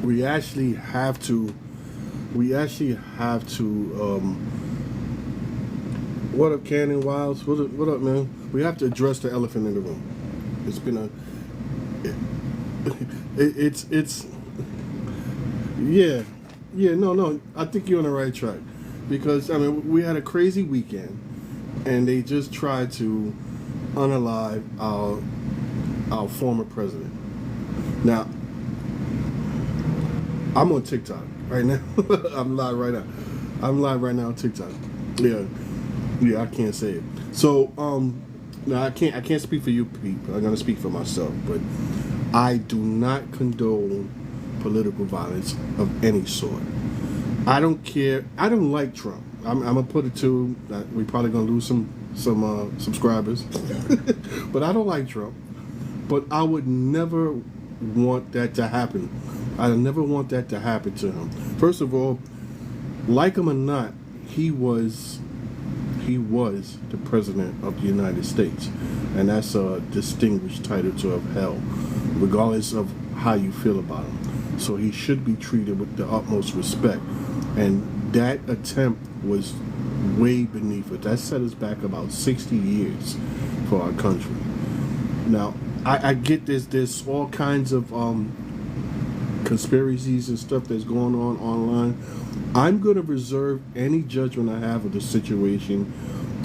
we actually have to. We actually have to. What up, Cannon Wilds? What up, man? We have to address the elephant in the room. It's been a. It's yeah, yeah. No. I think you're on the right track because I mean we had a crazy weekend, and they just tried to unalive our former president. Now I'm on TikTok right now. I'm live right now. I'm live right now on TikTok. Yeah, yeah. I can't say it. So no, I can't speak for you people. I'm gonna speak for myself, but I do not condone political violence of any sort. I don't care. I don't like Trump. I'm gonna put it to. We're probably gonna lose some subscribers, but I don't like Trump. But I would never want that to happen. I never want that to happen to him. First of all, like him or not, he was the president of the United States, and that's a distinguished title to have held, regardless of how you feel about him. So he should be treated with the utmost respect. And that attempt was way beneath it. That set us back about 60 years for our country. Now, I get there's all kinds of conspiracies and stuff that's going on online. I'm going to reserve any judgment I have of the situation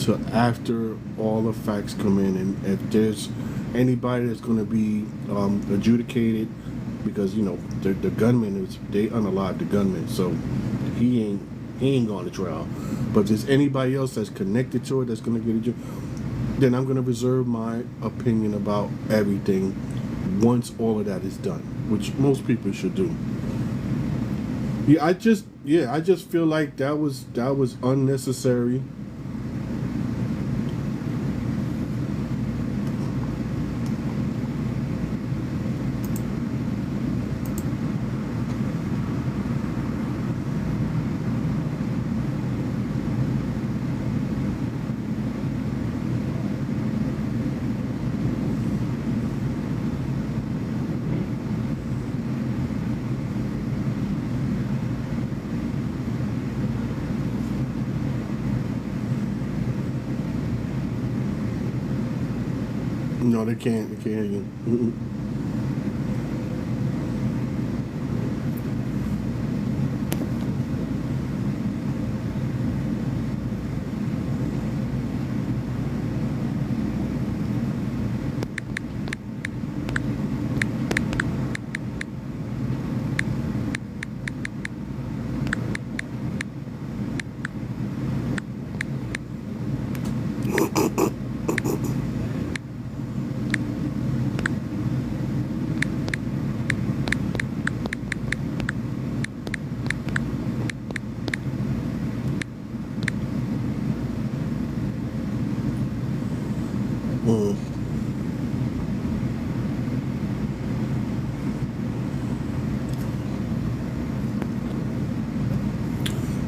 to after all the facts come in, and if there's anybody that's going to be adjudicated, because you know the gunman they unalived the gunman, so he ain't going to trial. But if there's anybody else that's connected to it that's going to get a job, then I'm going to reserve my opinion about everything once all of that is done, which most people should do. I just feel like that was unnecessary. No, they can't. They can't hear you. Mm.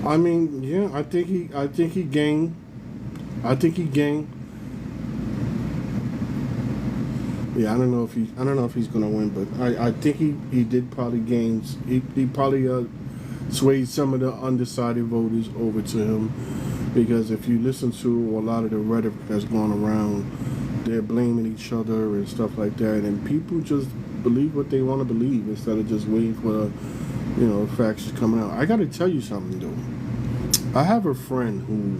I mean, yeah, I think he gained. I think he gained. Yeah, I don't know if he's gonna win, but I think he did probably gain. He probably swayed some of the undecided voters over to him, because if you listen to a lot of the rhetoric that's going around, they're blaming each other and stuff like that, and people just believe what they want to believe instead of just waiting for the, you know, facts coming out. I got to tell you something though. I have a friend who,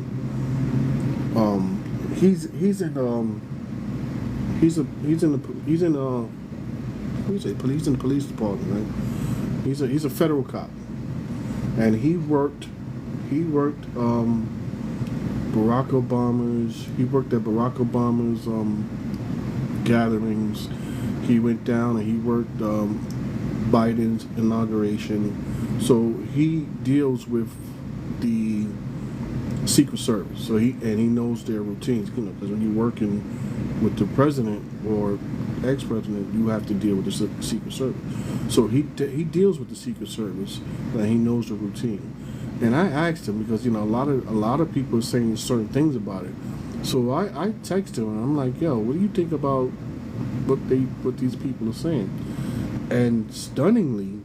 he's in he's in the police department, right? He's a federal cop, and he worked Barack Obama's. He worked at Barack Obama's gatherings. He went down and he worked Biden's inauguration. So he deals with the Secret Service. So he knows their routines. You know, because when you're working with the president or ex-president, you have to deal with the Secret Service. So he deals with the Secret Service, and he knows the routine. And I asked him, because you know a lot of people are saying certain things about it. So I texted him and I'm like, yo, what do you think about what these people are saying? And stunningly,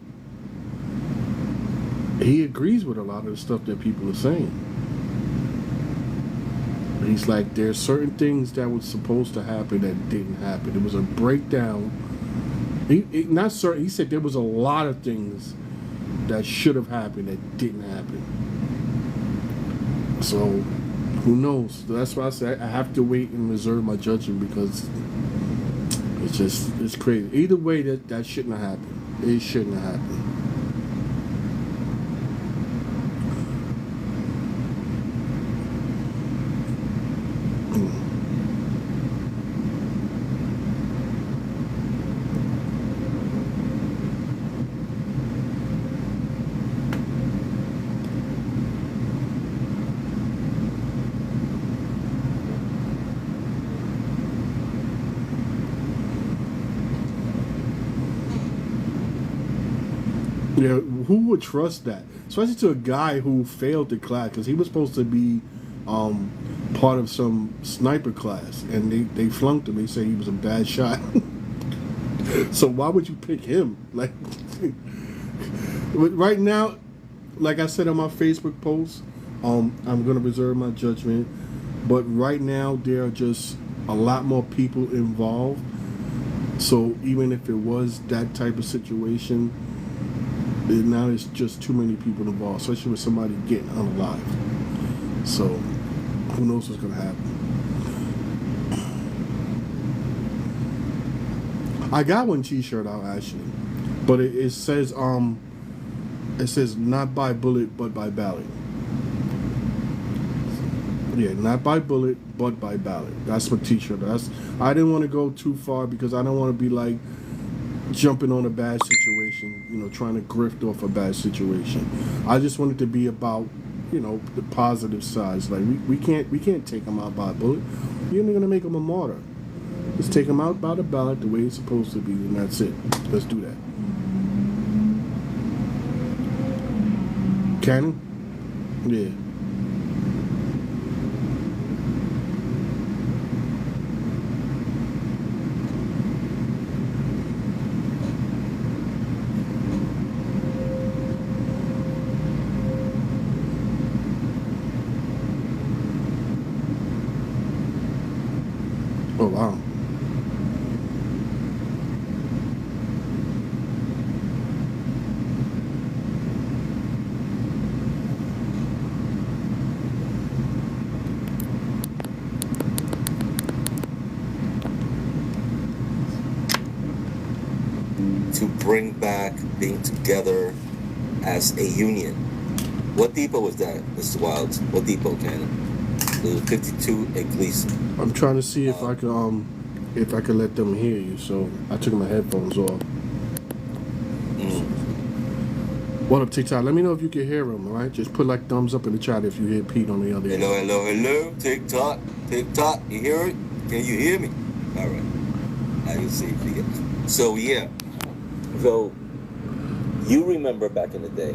he agrees with a lot of the stuff that people are saying. He's like, there's certain things that was supposed to happen that didn't happen. It was a breakdown. Not certain. He said there was a lot of things that should have happened that didn't happen. So, who knows? That's why I said I have to wait and reserve my judgment, because it's crazy. Either way, that shouldn't have happened. It shouldn't have happened. Yeah, who would trust that? Especially to a guy who failed the class, because he was supposed to be part of some sniper class, and they flunked him. They say he was a bad shot. So why would you pick him? Like, right now, like I said on my Facebook post, I'm gonna reserve my judgment. But right now, there are just a lot more people involved. So even if it was that type of situation, now there's just too many people involved, especially with somebody getting unalive. So who knows what's gonna happen? I got one T-shirt out actually, but it says not by bullet but by ballot. Yeah, not by bullet but by ballot. That's what T-shirt. I didn't want to go too far because I don't want to be like jumping on a bad situation, trying to grift off a bad situation. I just wanted to be about, the positive sides. Like we can't take him out by a bullet. You're only gonna make him a martyr. Just take him out by the ballot the way it's supposed to be, and that's it. Let's do that. Cannon? Yeah. Oh, wow. To bring back being together as a union. What depot was that, Mr. Wilds? What depot, Cannon? The 52 at Gleason. I'm trying to see if I could let them hear you. So I took my headphones off. What up, TikTok? Let me know if you can hear him. All right, just put like thumbs up in the chat if you hear Pete on the other end. Hello, TikTok, you hear it? Can you hear me? All right, I can see you. So yeah, so you remember back in the day?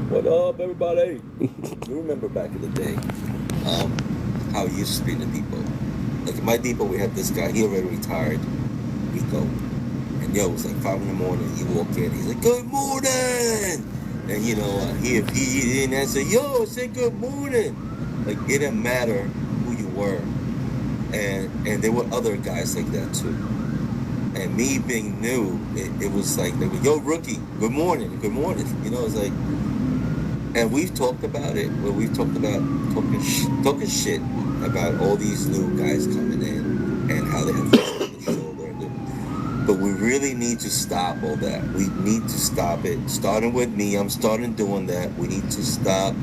What up, everybody? You remember back in the day how you used to be in the depot? Like in my depot, we had this guy. He already retired. Rico. And it was like 5 in the morning. He walked in. He's like, "Good morning." And he didn't answer. Yo, say good morning. Like it didn't matter who you were. And there were other guys like that too. And me being new, it was like they were, "Yo, rookie, good morning." It's like. And we've talked about it, where we've talked about talking shit about all these new guys coming in and how they have this on the shoulder. But we really need to stop all that. We need to stop it. Starting with me, I'm starting doing that. We need to stop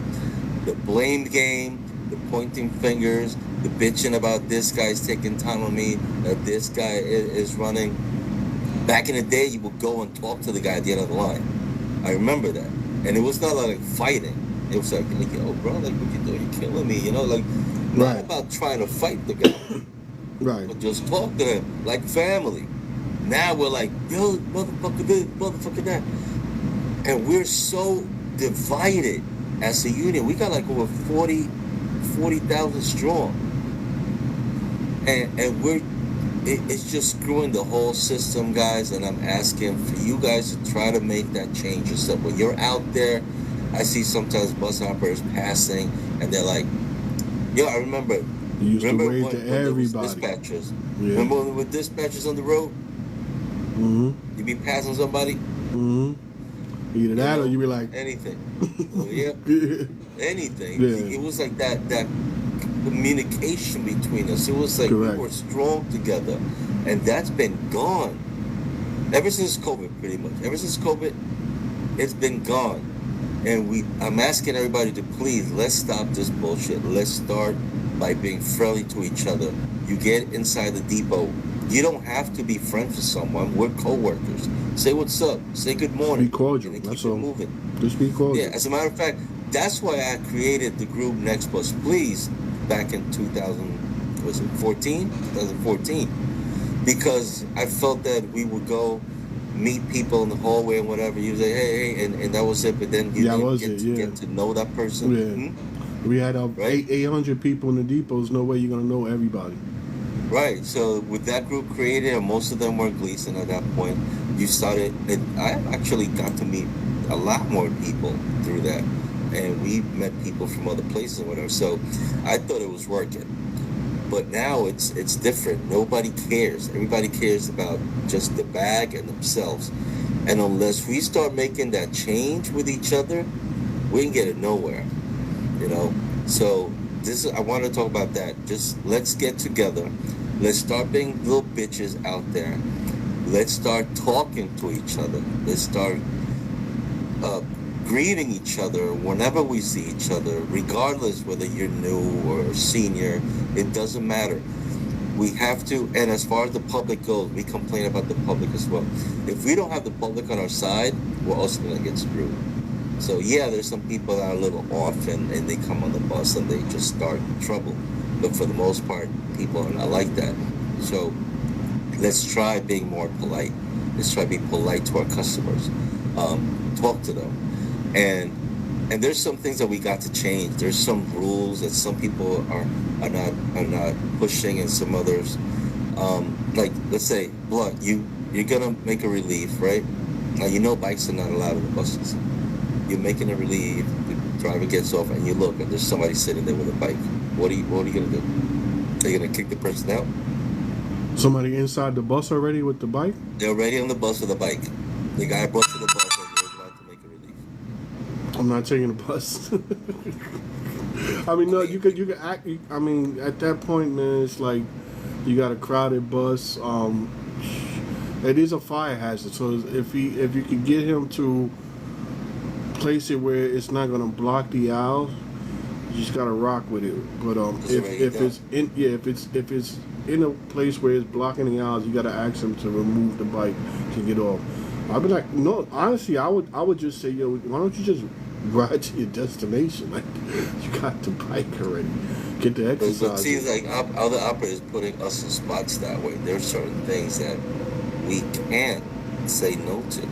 the blame game, the pointing fingers, the bitching about this guy's taking time on me, that this guy is running. Back in the day, you would go and talk to the guy at the end of the line. I remember that. And it was not like fighting. It was like, "Yo, bro, like, what you doing? You're killing me." Like, not about trying to fight the guy. Right. But just talk to him like family. Now we're like, "Yo, motherfucker this, motherfucker that." And we're so divided as a union. We got like over 40,000 strong. And it's just screwing the whole system, guys, and I'm asking for you guys to try to make that change yourself. When you're out there I see sometimes bus operators passing, and they're like, "Yo, I remember." You used to wave to When there was everybody. dispatchers? Yeah. Remember when there were dispatchers on the road? Mm-hmm. You be passing somebody. Mm-hmm. Either that or you be like anything. Oh, yeah, anything. Yeah. It was like that communication between us. It was like Correct. we were strong together, and that's been gone ever since COVID. Pretty much ever since COVID, it's been gone. And I'm asking everybody to please, let's stop this bullshit. Let's start by being friendly to each other. You get inside the depot, you don't have to be friends with someone. We're co-workers. Say what's up. Say good morning. Be cordial. And then That's keep it all. moving. Just be cordial. Yeah, as a matter of fact, that's why I created the group Next Bus Please back in 2014, because I felt that we would go meet people in the hallway and whatever. You say, hey, and that was it. But then you didn't get to know that person. Yeah. We had 800 people in the depots. No way you're gonna know everybody. Right. So with that group created, and most of them were Gleason at that point, you started. And I actually got to meet a lot more people through that, and we met people from other places and whatever. So I thought it was working. But now it's different. Nobody cares. Everybody cares about just the bag and themselves. And unless we start making that change with each other, we can get it nowhere. You know. So I want to talk about that. Just let's get together. Let's start being little bitches out there. Let's start talking to each other. Let's start greeting each other whenever we see each other, regardless whether you're new or senior. It doesn't matter. We have to, and as far as the public goes, we complain about the public as well. If we don't have the public on our side, we're also going to get screwed. So yeah, there's some people that are a little off and they come on the bus and they just start trouble. But for the most part, people are not like that. So let's try being more polite. Let's try being polite to our customers. Talk to them. And there's some things that we got to change. There's some rules that some people are not pushing, and some others, like let's say, Blood, you're gonna make a relief, right? Now you know bikes are not allowed in the buses. You're making a relief. The driver gets off, and you look, and there's somebody sitting there with a bike. What are you gonna do? Are you gonna kick the person out? Somebody inside the bus already with the bike? They're already on the bus with a bike. The guy brought to the bus. I'm not taking the bus. I mean, no, you could act. I mean, at that point, man, it's like you got a crowded bus. It is a fire hazard. So if you could get him to place it where it's not gonna block the aisle, you just gotta rock with it. But if it's in a place where it's blocking the aisles, you gotta ask him to remove the bike to get off. I'd be like, no, honestly, I would just say, yo, why don't you just ride to your destination? Like, you got the bike already. Get the exercise. But it seems like other operators putting us in spots that way. There's certain things that we can't say no to.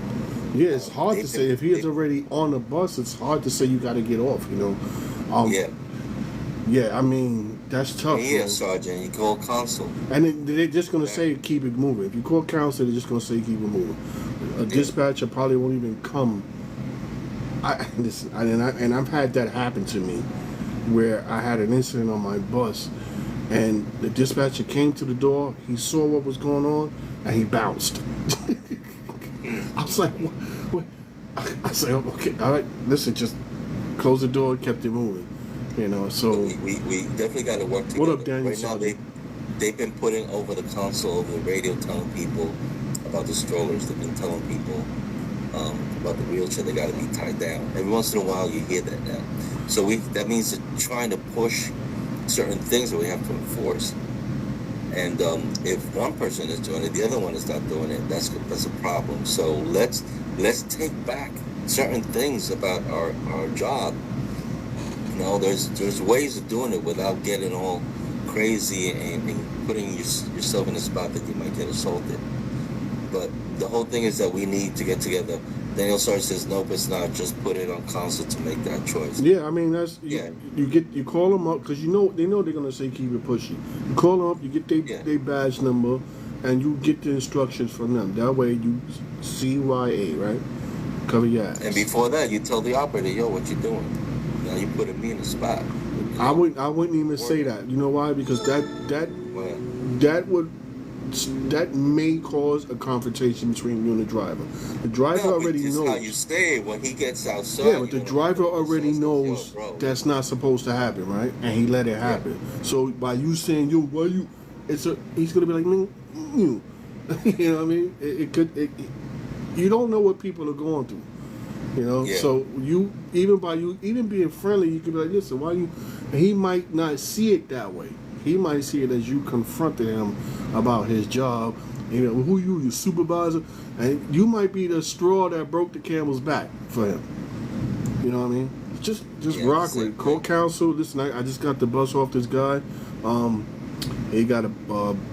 Yeah, it's hard to say. If he is already on the bus, it's hard to say you got to get off, you know. Yeah, I mean, that's tough. Yeah, Sergeant, you call council. And they're just going to say keep it moving. If you call council, they're just going to say keep it moving. A dispatcher probably won't even come. And I've had that happen to me, where I had an incident on my bus, and the dispatcher came to the door. He saw what was going on, and he bounced. I was like, what? I said, okay, all right, listen, just close the door and kept it moving. You know, so we definitely got to work together. What up, Daniel? Right now, they've been putting over the console, over the radio, telling people about the strollers. They've been telling people about the wheelchair. They got to be tied down. Every once in a while, you hear that now. So that means that trying to push certain things that we have to enforce. And if one person is doing it, the other one is not doing it. That's a problem. So let's take back certain things about our job. You know, there's ways of doing it without getting all crazy and putting yourself in a spot that you might get assaulted. But the whole thing is that we need to get together. Daniel Sarge says, nope, it's not. Just put it on council to make that choice. Yeah, I mean, you call them up, because they know they're going to say keep it pushy. You call them up, you get their badge number, and you get the instructions from them. That way you CYA, right? Cover your ass. And before that, you tell the operator, yo, what you doing? Now you putting me in the spot. I wouldn't even say that. You know why? Because that may cause a confrontation between you and the driver. The driver already knows. How you stay when he gets outside. Yeah, but the driver already knows that's not supposed to happen, right? And he let it happen. Yeah. So by you saying, "Yo, why you?" He's gonna be like, "Man, you." You know what I mean? You don't know what people are going through. You know, so even being friendly, you could be like, "Listen, why you?" He might not see it that way. He might see it as you confronted him about his job. You know, who you, your supervisor, and you might be the straw that broke the camel's back for him. You know what I mean? Just rock with it. Call counsel. Listen, I just got the bus off this guy. He got a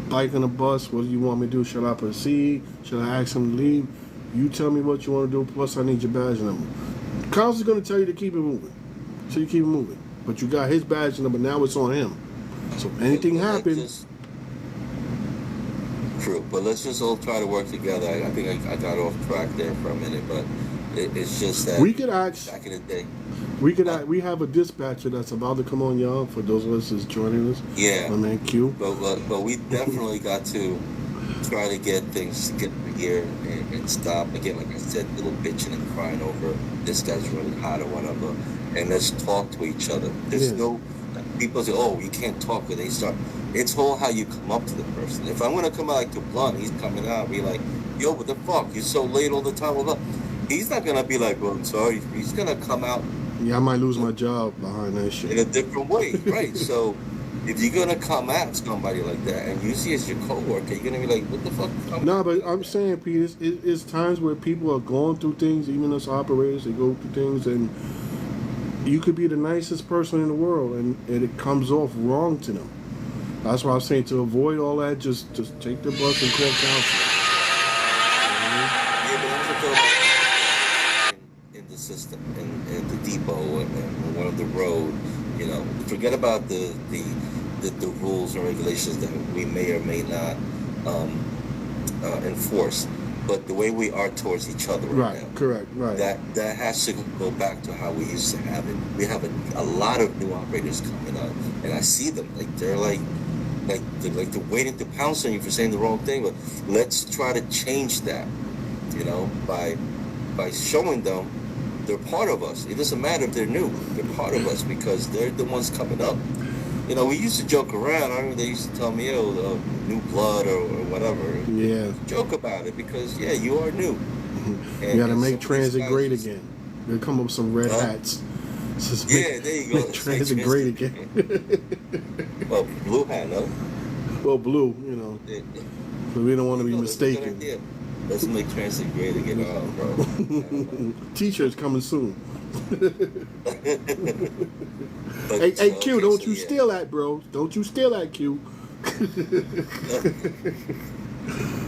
bike on the bus. What do you want me to do? Should I proceed? Should I ask him to leave? You tell me what you want to do. Plus, I need your badge number. Counsel's going to tell you to keep it moving. So you keep it moving. But you got his badge number. Now it's on him. So if anything happens. True, but let's just all try to work together. I think I got off track there for a minute, but it's just that we could ask back in the day. We have a dispatcher that's about to come on, y'all. For those of us that's joining us, yeah, my man Q. But we definitely got to try to get things to get here and stop again. Like I said, little bitching and crying over this guy's really hot or whatever, and let's talk to each other. There's no people say, oh, you can't talk, or they start. It's all how you come up to the person. If I'm gonna come out like to Blunt, he's coming out and be like, yo, what the fuck? You're so late all the time. Blah, blah. He's not gonna be like, well, I'm sorry. He's gonna come out. Yeah, I might lose my job behind that shit. In a different way, right? So if you're gonna come at somebody like that and you see as your coworker, you're gonna be like, what the fuck? No, but I'm saying, Pete, it's times where people are going through things, even as operators, they go through things, and you could be the nicest person in the world, and it comes off wrong to them. That's why I'm saying, to avoid all that, just take the bus and call counsel. Yeah, but I'm talking about in the system, in the depot, and one of the road. You know, forget about the rules and regulations that we may or may not enforce. But the way we are towards each other right now, correct, right. That has to go back to how we used to have it. We have a lot of new operators coming up, and I see them they're waiting to pounce on you for saying the wrong thing. But let's try to change that, you know, by showing them they're part of us. It doesn't matter if they're new; they're part of us because they're the ones coming up. You know, we used to joke around. I remember they used to tell me, "Oh, new blood or whatever." Yeah. Joke about it because you are new. You got to make transit great again. They'll come up with some red hats. There you go. Make transit great again. Well, blue hat, no? Well, blue, you know. But we don't want to be mistaken. Let's make transit great again, bro. T-shirts coming soon. Hey, Q, don't you steal that, bro. Don't you steal that, Q.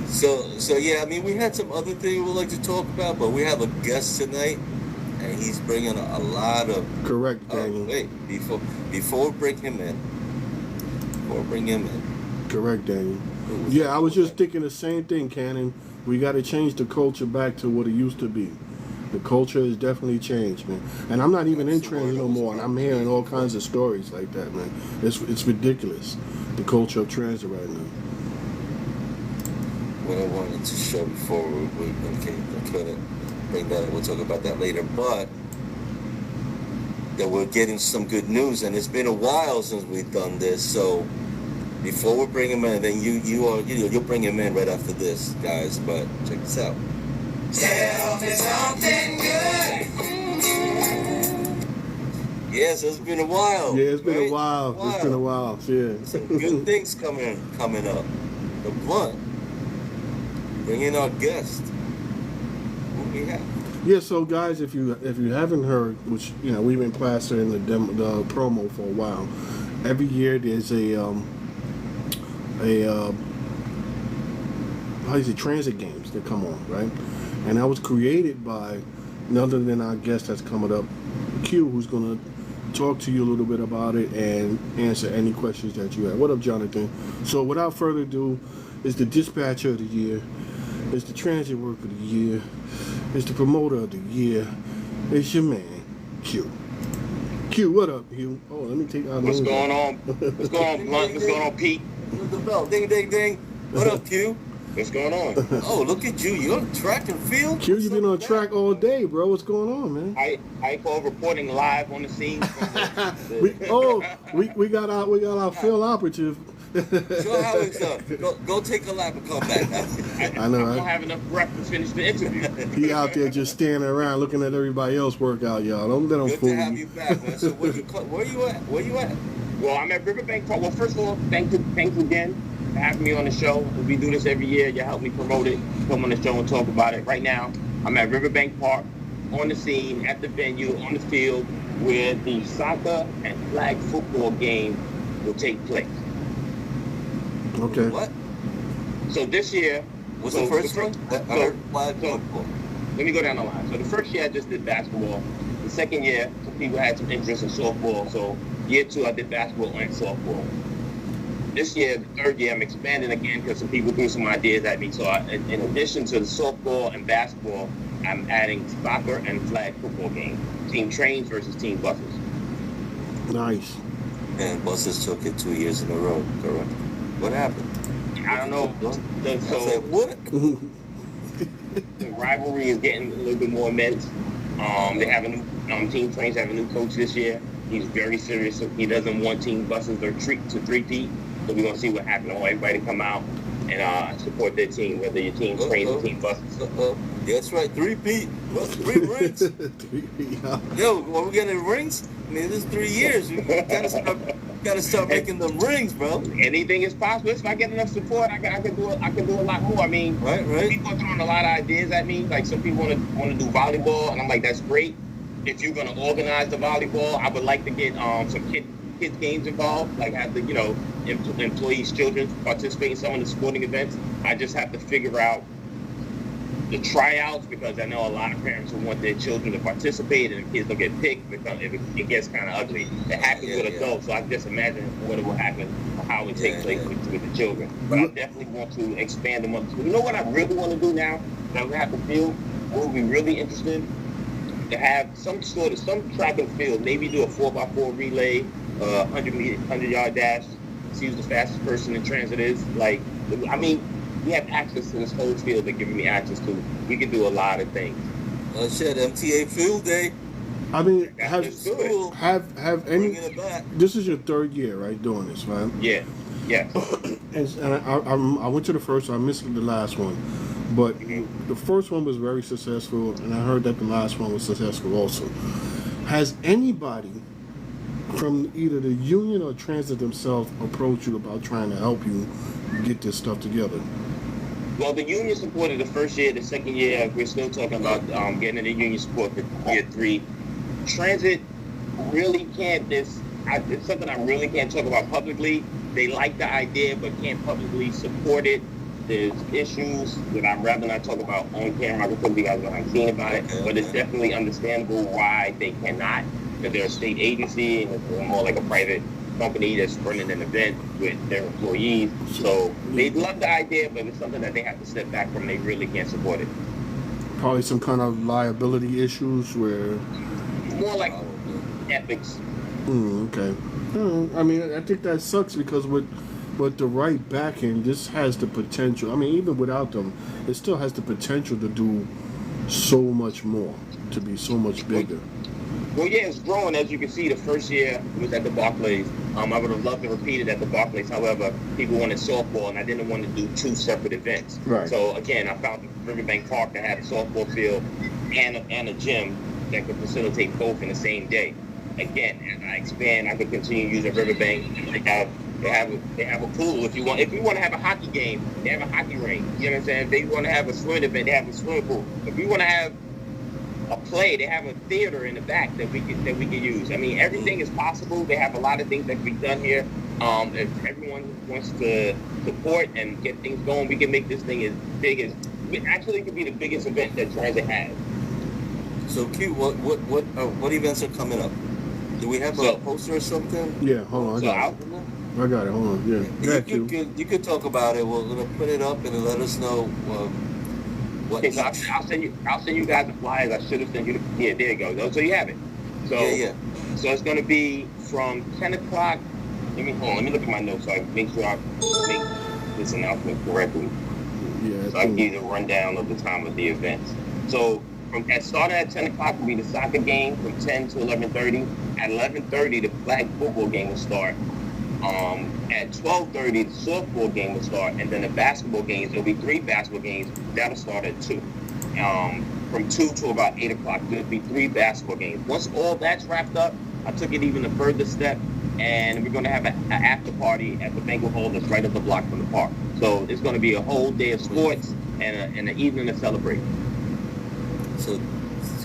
So yeah, I mean, we had some other things we'd like to talk about, but we have a guest tonight, and he's bringing a lot of... Correct, Daniel. Wait, before we bring him in. Correct, Daniel. Yeah, I was just thinking the same thing, Cannon. We got to change the culture back to what it used to be. The culture has definitely changed, man. And I'm not even in transit no more, and I'm hearing all kinds of stories like that, man. It's ridiculous, the culture of transit right now. What I wanted to show before we couldn't bring that up. We'll talk about that later. But that we're getting some good news, and it's been a while since we've done this. So before we bring him in, then you'll bring him in right after this, guys. But check this out. Tell me something good. Yes, it's been a while. Yeah, it's been a while. It's been a while. Yeah. Some good things coming up. The Blunt. Bring in our guest. Who we have? Yeah, so guys, if you haven't heard, which we've been plastering the promo for a while. Every year there's transit games that come on, right? And that was created by none other than our guest that's coming up, Q, who's going to talk to you a little bit about it and answer any questions that you have. What up, Jonathan? So without further ado, it's the dispatcher of the year. It's the transit worker of the year. It's the promoter of the year. It's your man, Q. Q, what up, Q? Oh, let me take our What's names going out. on? What's going on, Blunt? What's going on, Pete? Ring the bell. Ding, ding, ding. What up, Q? What's going on? Oh, look at you. You're on track and field? Q, What's you up been on with track that? all day, bro. What's going on, man? I call reporting live on the scene. From we got our field operative. Show how it's done. Go take a lap and come back. I know, I right? don't have enough breath to finish the interview. He out there just standing around looking at everybody else work out, y'all. Don't let them Good fool to have you. you back, man. So where you at? Where you at? Well, I'm at Riverbank Park. Well, first of all, thanks again for having me on the show. We do this every year. You help me promote it, come on the show and talk about it. Right now, I'm at Riverbank Park, on the scene, at the venue, on the field, where the soccer and flag football game will take place. Okay. What? So this year, What's the first one? I heard flag football. let me go down the line. So the first year I just did basketball. The second year, some people had some interest in softball. So year 2, I did basketball and softball. This year, the third year, I'm expanding again because some people threw some ideas at me. So in addition to the softball and basketball, I'm adding soccer and flag football game. Team trains versus team buses. Nice. And buses took it 2 years in a row, correct? What happened? I don't know. I So said, what? the rivalry is getting a little bit more immense. They have a new team trains have a new coach this year. He's very serious. He doesn't want team buses to three-peat. So we're gonna see what happens. I want everybody to come out and support their team, whether your team trains or team buses. That's right, 3-peat. What's 3 rings? Yo, are we getting rings? I mean, this is 3 years. You gotta start making them rings, bro. Anything is possible. If I get enough support, I can do a lot more. I mean, Right. people are throwing a lot of ideas at me. Like some people want to do volleyball, and I'm like, that's great. If you're gonna organize the volleyball, I would like to get some kids games involved, like have the employees' children participate in some of the sporting events. I just have to figure out the tryouts because I know a lot of parents who want their children to participate and the kids don't get picked because it gets kind of ugly. It happens with adults, so I can just imagine what will happen, how it takes place with the children. But I definitely want to expand them up. You know what I really want to do now that we have to feel? What would be really interesting? To have some track and field, maybe do a 4x4 relay, 100-yard dash, see who the fastest person in transit is. Like, I mean, we have access to this whole field they're giving me access to. We can do a lot of things. Shit, MTA Field Day. I mean, Let's do it. have any? Bringing it back. This is your third year, right, doing this, right? Yeah. And I went to the first one. I missed the last one, but the first one was very successful, and I heard that the last one was successful also. Has anybody from either the union or transit themselves approached you about trying to help you get this stuff together? Well, the union supported the first year. The second year, we're still talking about getting the union support for year 3. Transit really can't. It's something I really can't talk about publicly. They like the idea, but can't publicly support it. There's issues that I'd rather not talk about on camera. I can tell you guys behind the scene about it, but it's definitely understandable why they cannot. Because they're a state agency and it's more like a private company that's running an event with their employees. So they love the idea, but it's something that they have to step back from. They really can't support it. Probably some kind of liability issues where. More like ethics. Okay. I mean, I think that sucks because with the right backing, this has the potential. I mean, even without them, it still has the potential to do so much more, to be so much bigger. Well, yeah, it's growing. As you can see, the first year was at the Barclays. I would have loved to repeat it at the Barclays. However, people wanted softball, and I didn't want to do 2 separate events. Right. So, again, I found Riverbank Park that had a softball field and a gym that could facilitate both in the same day. Again, as I expand, I could continue using Riverbank. They have a pool. If you want to have a hockey game, they have a hockey rink. You know what I'm saying? If they want to have a swimming event, they have a swimming pool. If we want to have a play, they have a theater in the back that we can use. I mean, everything is possible. They have a lot of things that can be done here. If everyone wants to support and get things going, we can make this thing as big as. Actually, it could be the biggest event that Transit has. So, Q, what events are coming up? Do we have a poster or something? Yeah, hold on, I got it. Hold on, yeah. You could talk about it. We'll put it up and let us know What Okay, so each? I'll send you guys the flyers. I should have sent you the, yeah, there you go. So you have it. So Yeah. so it's gonna be from 10 o'clock. Let me look at my notes so I make sure I make this announcement correctly. Yeah, So I can give you a rundown of the time of the events. So starting at 10 o'clock will be the soccer game from 10 to 11:30. At 11:30, the flag football game will start. At 12:30, the softball game will start, and then the basketball games. There'll be 3 basketball games that'll start at 2. From 2 to about 8 o'clock, there'll be 3 basketball games. Once all that's wrapped up, I took it even a further step, and we're going to have an after party at the banquet hall that's right up the block from the park. So it's going to be a whole day of sports and an evening to celebrate. So,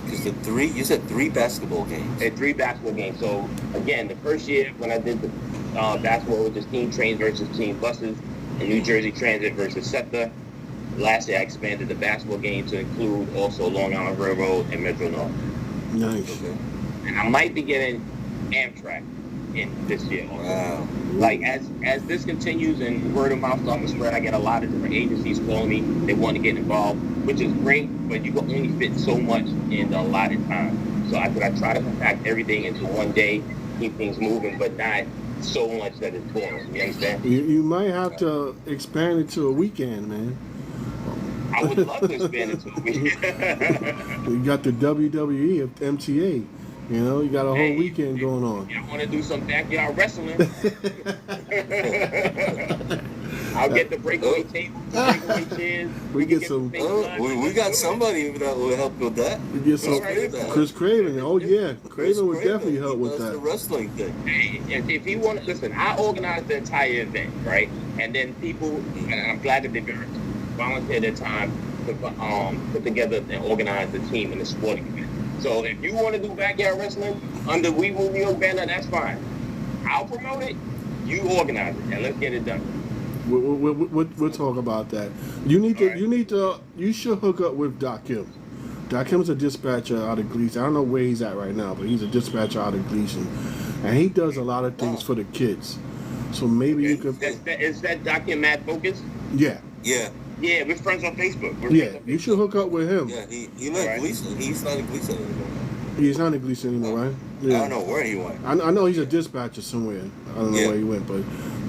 because you said 3 basketball games. And 3 basketball games. So again, the first year when I did the basketball with just team trains versus team buses, and New Jersey Transit versus SEPTA. Last year I expanded the basketball game to include also Long Island Railroad and Metro North. nice. Okay. And I might be getting Amtrak in this year also. Wow. Like as this continues and word of mouth starts to spread, I get a lot of different agencies calling me. They want to get involved, which is great, but you can only fit so much in the allotted time. So I try to compact everything into one day, keep things moving, but not so much that it's boring. You understand? You might have to expand it to a weekend, man. I would love to expand it to a weekend. You got the WWE of MTA. You know, you got a whole Hey, weekend going on. I want to do some backyard wrestling. I'll get the breakaway table, the breakaway chairs. We get some. We got somebody that will help with that. We get some. Chris Craven. Oh yeah, Craven would definitely help with That's the that. wrestling thing. Hey, if he want to listen, I organized the entire event, right? And then people, and I'm glad that they volunteered their time to put together and organize the team in the sporting event. So if you want to do backyard wrestling under We Will New York banner, that's fine. I'll promote it. You organize it, and let's get it done. We'll talk about that. You should hook up with Doc Kim. Doc Kim's a dispatcher out of Gleason. I don't know where he's at right now, but he's a dispatcher out of Gleason, and he does a lot of things for the kids. So maybe you could. Is that Doc Kim Mad Focus? Yeah. Yeah. Yeah, we're friends on Facebook. You should hook up with him. Yeah, he left Gleason. He's not in Gleason anymore. He's not in Gleason anymore, right? Yeah. I don't know where he went. I know he's a dispatcher somewhere. I don't know where he went, but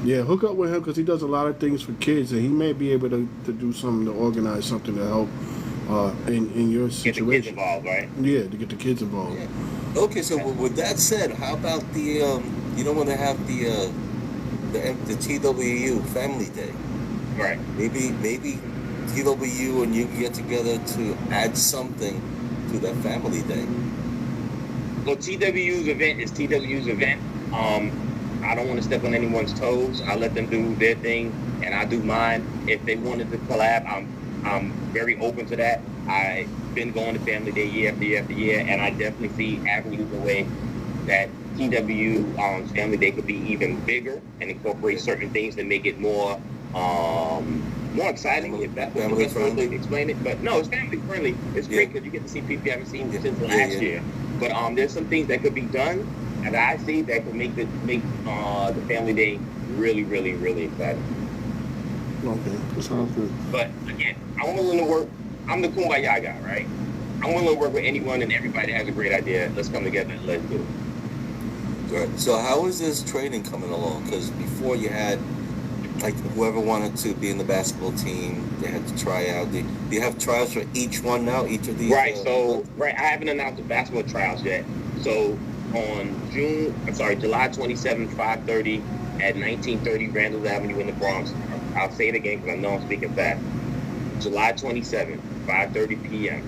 yeah, hook up with him because he does a lot of things for kids, and he may be able to do something to organize something to help in your situation. Get the kids involved, right? Yeah, to get the kids involved. Yeah. Okay, so with that said, how about the you don't want to have the TWU Family Day? Right. Maybe TWU and you can get together to add something to that Family Day. Well, TWU's event is TWU's event. I don't want to step on anyone's toes. I let them do their thing, and I do mine. If they wanted to collab, I'm very open to that. I've been going to Family Day year after year after year, and I definitely see avenues the way that TWU Family Day could be even bigger and incorporate certain things that make it more exciting. If that's what the best way to explain it, but no, it's family friendly. It's great because you get to see people you haven't seen since last year. But there's some things that could be done, and I see that could make the Family Day really, really, really exciting. Okay, that sounds good. But again, I'm willing to work. I'm the kumbaya guy, right? I'm willing to work with anyone and everybody that has a great idea. Let's come together and let's do it. Right. So how is this training coming along? Because before you had, like, whoever wanted to be in the basketball team, they had to try out. Do you have trials for each one now? Each of these? Right. I haven't announced the basketball trials yet. So on July 27th, 5:30 at 1930 Randall Avenue in the Bronx. I'll say it again because I know I'm speaking fast. July 27th, 5:30 p.m.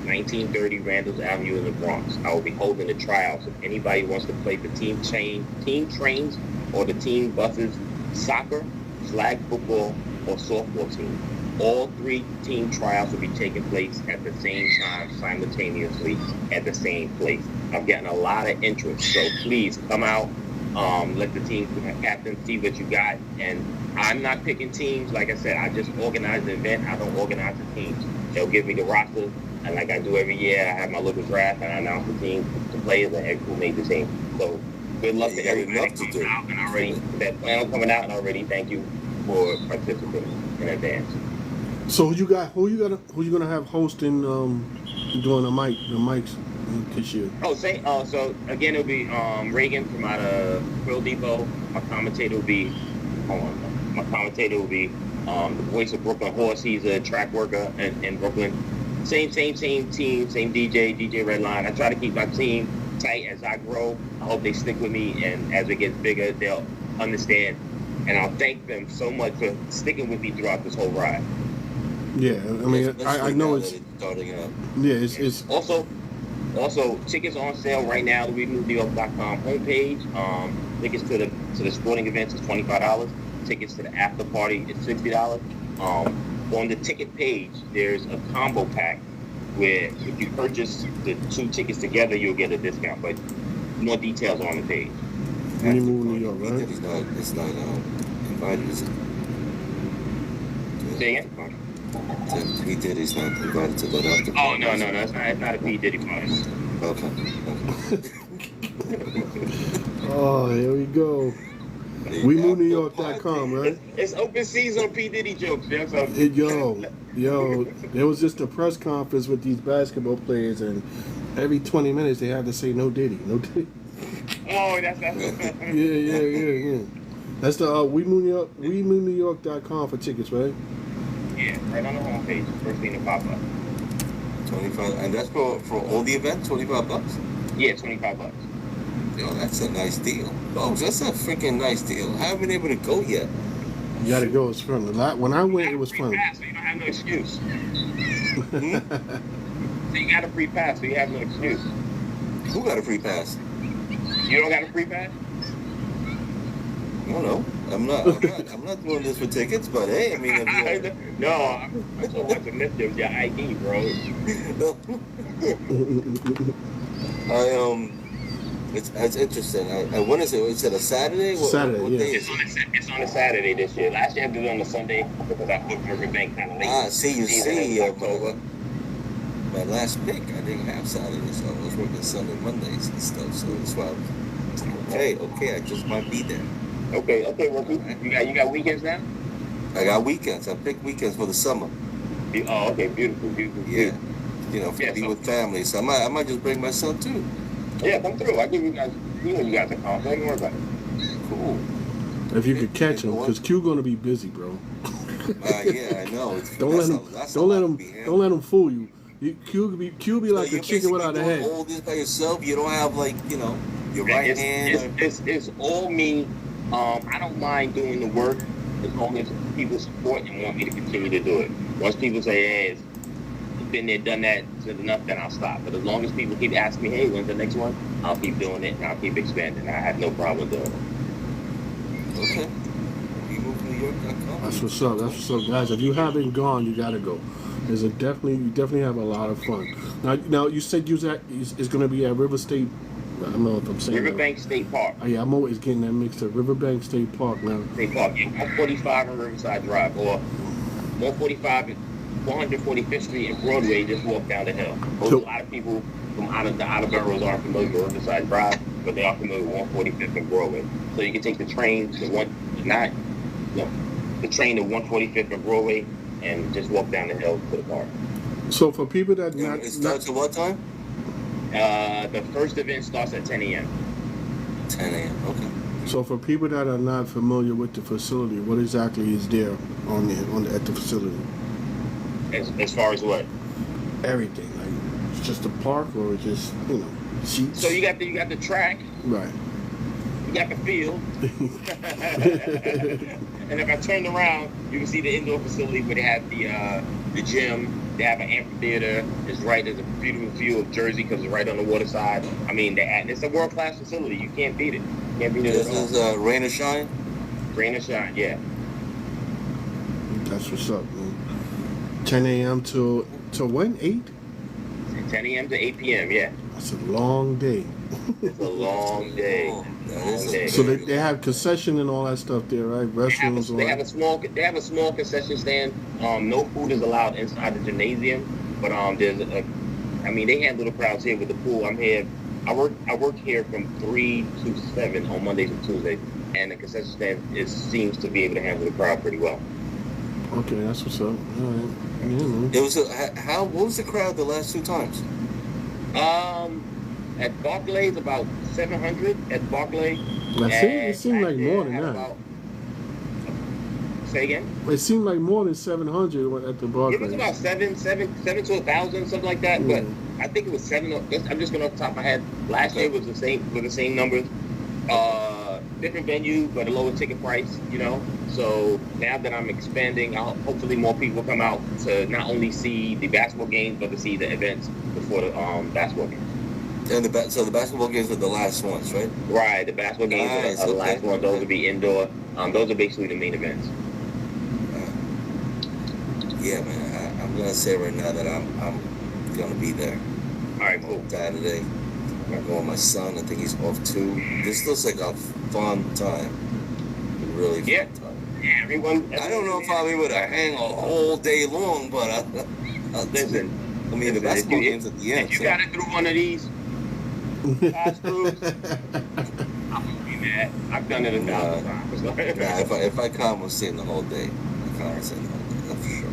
1930 Randall's Avenue in the Bronx. I will be holding the trials. If anybody wants to play the team trains, or the team buses, soccer, flag football, or softball team, all 3 team trials will be taking place at the same time, simultaneously, at the same place. I'm getting a lot of interest, so please come out. Let the team captain see what you got. And I'm not picking teams. Like I said, I just organize the event. I don't organize the teams. They'll give me the roster. And like I do every year, I have my little draft and I announce the team, the players, and who made the team. So good luck to everybody coming out and already that plan on coming out, and already thank you for participating in advance. So who you gonna have hosting doing the mics this year? Oh, so again, it'll be Reagan from out of Quill Depot. My commentator will be, hold on, my commentator will be the voice of Brooklyn Horse. He's a track worker in Brooklyn. Same team, same DJ Redline. I try to keep my team tight as I grow. I hope they stick with me, and as it gets bigger, they'll understand. And I'll thank them so much for sticking with me throughout this whole ride. Yeah, I mean, I know it's starting out. yeah, it's Also, tickets on sale right now. The WeMoveNewYork.com homepage. Tickets to the sporting events is $25. Tickets to the after party is $60. On the ticket page, there's a combo pack where if you purchase the 2 tickets together, you'll get a discount. But more details are on the page. We Move New York, right? It's not invited, is it? Say again? P. Diddy's not invited to go to after. Oh no, it's not a P. Diddy party. Okay. Oh, here we go. WeMoveNewYork.com, right? It's open season on P. Diddy jokes. Yeah, so. Yo, there was just a press conference with these basketball players, and every 20 minutes they had to say no Diddy, no Diddy. Oh, that's Yeah. That's the WeMoveNewYork.com for tickets, right? Yeah, right on the homepage. First thing to pop up. 25, and that's for all the events. $25. Yeah, $25. Yo, that's a nice deal. Folks, that's a freaking nice deal. I haven't been able to go yet. You gotta go. It's fun. When I went, it was fun. So you don't have no excuse. So you got a free pass, so you have no excuse. Who got a free pass? You don't got a free pass? I don't know. I'm not doing this for tickets, but hey, I mean, if you No, I just want to miss them your ID, bro. It's interesting. When is it? Is it a Saturday? Saturday, what yeah. day is it? It's on a Saturday this year. Last year I did it on a Sunday because I booked Riverbank kind of late. My last pick, I didn't have Saturday, so I was working Sunday, Mondays and stuff. So that's why I was okay. I just might be there. Okay. Well, you got weekends now? I got weekends. I picked weekends for the summer. Oh, okay, beautiful. Yeah, be with family. So I might just bring my son too. Yeah, come through. I give you guys. You guys are calm. Don't worry about it. Cool. If you could catch him, because Q gonna be busy, bro. Yeah, I know. Don't let him fool you. Q be like a chicken without a head. All this by yourself. You don't have your right hand. It's all me. I don't mind doing the work as long as people support and want me to continue to do it. Once people say, "Hey, it's been there, done that, it's enough," then I'll stop. But as long as people keep asking me, "Hey, when's the next one?" I'll keep doing it and I'll keep expanding. I have no problem doing it. Okay. WeMoveNewYork.com. That's what's up, guys. If you haven't gone, you gotta go. You definitely have a lot of fun. Now you said it's gonna be at River State. I don't know if I'm saying Riverbank State Park. Oh, yeah, I'm always getting that mixed up. Riverbank State Park now. State Park, yeah, 145 on Riverside Drive, or 145 and 145th Street and Broadway. Just walk down the hill. A lot of people from out of boroughs aren't familiar with Riverside Drive, but they are familiar with 145th and Broadway. So you can take the train to the train to 145th and Broadway, and just walk down the hill to the park. So for people that it starts at what time? The first event starts at 10 a.m. 10 a.m. Okay. So for people that are not familiar with the facility, what exactly is there at the facility? As far as what? Everything. Like, it's just a park, or just seats. So you got the track. Right. You got the field. And if I turn around, you can see the indoor facility where they have the gym. They have an amphitheater. There's a beautiful view of Jersey because it's right on the water side. I mean, it's a world-class facility. You can't beat it. This is rain or shine? Rain or shine, yeah. That's what's up, man. 10 a.m. to when? 8? 10 a.m. to 8 p.m., yeah. That's a long day. It's a long day. So they have concession and all that stuff there, right? Restrooms. They have a small concession stand. No food is allowed inside the gymnasium, but they handle the crowds here with the pool. I'm here. I work here from 3 to 7 on Mondays and Tuesdays, and the concession stand seems to be able to handle the crowd pretty well. Okay, that's what's up. All right. Yeah, man. It was what was the crowd the last two times? At Barclays about 700 at Barclays. It And seemed back like there more I than had that. about. Say again. It seemed like more than 700 at the Barclays. It was about seven to 1,000, something like that. Yeah. But I think it was seven. I'm just going off the top of my head. Last year was the same with the same numbers. Different venue, but a lower ticket price. You know. So now that I'm expanding, hopefully more people come out to not only see the basketball games, but to see the events before the basketball games. And so the basketball games are the last ones, right? Right. The basketball games are the last one. Those will be indoor. Those are basically the main events. Yeah, man. I'm gonna say right now that I'm gonna be there. All right, cool. Saturday. I'm going with my son. I think he's off too. This looks like a fun time. Really fun time. Yeah, everyone. I don't know if I'll be able to hang a whole day long, but Listen. I mean, the basketball games at the end. If you got it through one of these pass-throughs, I'm gonna be mad. I've done it 1,000 times. If I come, I'm staying the whole day. I can't stay the whole day. That's for sure.